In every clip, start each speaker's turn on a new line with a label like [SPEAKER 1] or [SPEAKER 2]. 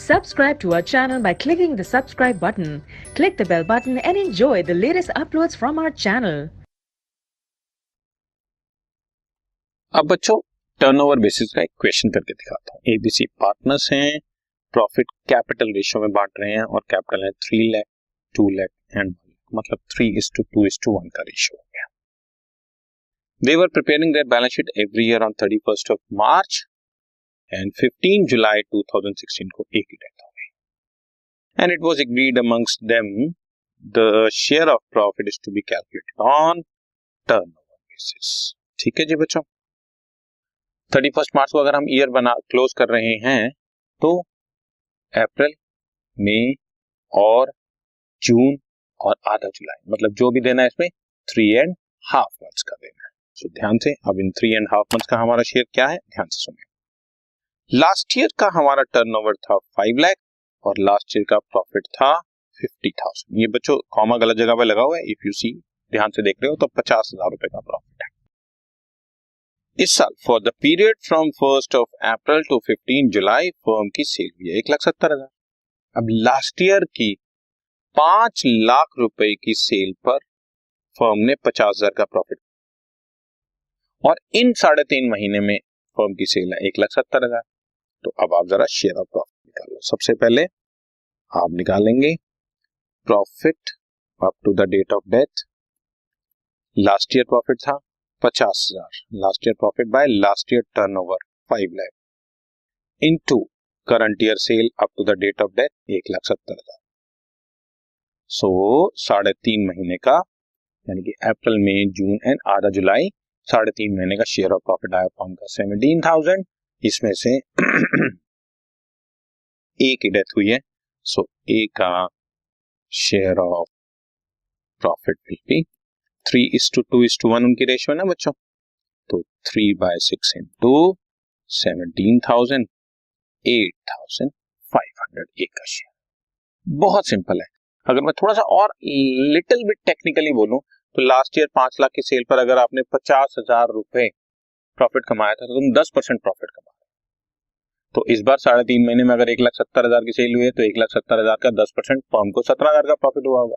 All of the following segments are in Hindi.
[SPEAKER 1] Subscribe to our channel by clicking the subscribe button. Click the bell button and enjoy the latest uploads from our channel.
[SPEAKER 2] अब बच्चों टर्नओवर बेसिस का एक क्वेश्चन करके दिखाता हूँ। एबीसी पार्टनर्स हैं, प्रॉफिट कैपिटल रेशियो में बांट रहे हैं और कैपिटल है 3 लाख 2 लाख एंड 1 लाख, मतलब 3:2:1 का रेशियो हो गया। They were preparing their balance sheet every year on 31st of March and 15 जुलाई 2016 को एक ही डेट हो गई and it was agreed amongst them the share of profit is to be calculated on turnover basis. ठीक है जी बच्चों, 31 मार्च को अगर हम ईयर बना क्लोज कर रहे हैं तो अप्रैल, मई और जून और आधा जुलाई, मतलब जो भी देना है इसमें 3.5 मंथ्स का देना है। तो ध्यान से, अब इन 3.5 मंथ्स का हमारा शेयर क्या है, ध्यान से सुनिए। लास्ट ईयर का हमारा टर्नओवर था 5 लाख और लास्ट ईयर का प्रॉफिट था 50,000। ये बच्चों कॉमा गलत जगह पे लगा हुआ है, इफ यू सी ध्यान से देख रहे हो तो 50,000 रुपए का प्रॉफिट है इस साल। For the period from 1st of April to 15 July firm की सेल हुई है 1,70,000। अब लास्ट ईयर की 5 लाख रुपए की सेल पर फर्म ने 50,000 का प्रॉफिट और इन 3.5 महीने में फर्म की सेल है 1,70,000। तो अब आप जरा शेयर ऑफ प्रॉफिट निकाल लो। सबसे पहले आप निकालेंगे profit up to the date of death. Last year profit था 50,000, last year profit by last year turnover 5 lakh into current year sale up to the date of death 1,70,000। So 3.5 महीने का, यानी कि अप्रैल, मई, जून एंड आधा जुलाई, 3.5 महीने का शेयर ऑफ प्रॉफिट आया फर्म का 17,000। इसमें से ए की डेथ हुई है, सो ए का share of profit will be 3:2:1 उनकी रेशियो है ना बच्चों। तो 3/6 इंटू 17,000, 8,500 ए का शेयर। बहुत सिंपल है। अगर मैं थोड़ा सा और लिटिल बिट टेक्निकली बोलूं तो लास्ट ईयर 5 लाख की सेल पर अगर आपने 50,000 रुपए प्रॉफिट कमाया था तो तुम 10% प्रॉफिट कमा रहे हो। तो इस बार 3.5 महीने में अगर 1,70,000 की सेल हुई है तो 1,70,000 का 10% फर्म को 17,000 का प्रॉफिट हुआ होगा।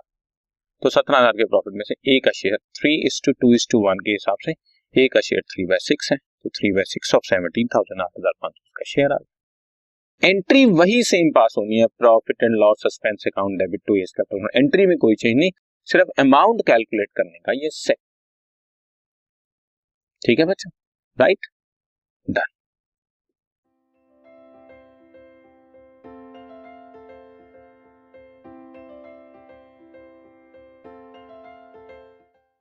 [SPEAKER 2] तो 17,000 के प्रॉफिट में से ए का शेयर 3:2:1 के हिसाब से ए का शेयर 3/6 है, तो 3/6 ऑफ 17,000, 8,500 का शेयर आ गया। एंट्री वही सेम पास होनी है, profit and loss suspense account debit to एस का। एंट्री में कोई चेंज नहीं, सिर्फ अमाउंट कैलकुलेट करने का ये सेट। ठीक है बच्चों, राइट, डन।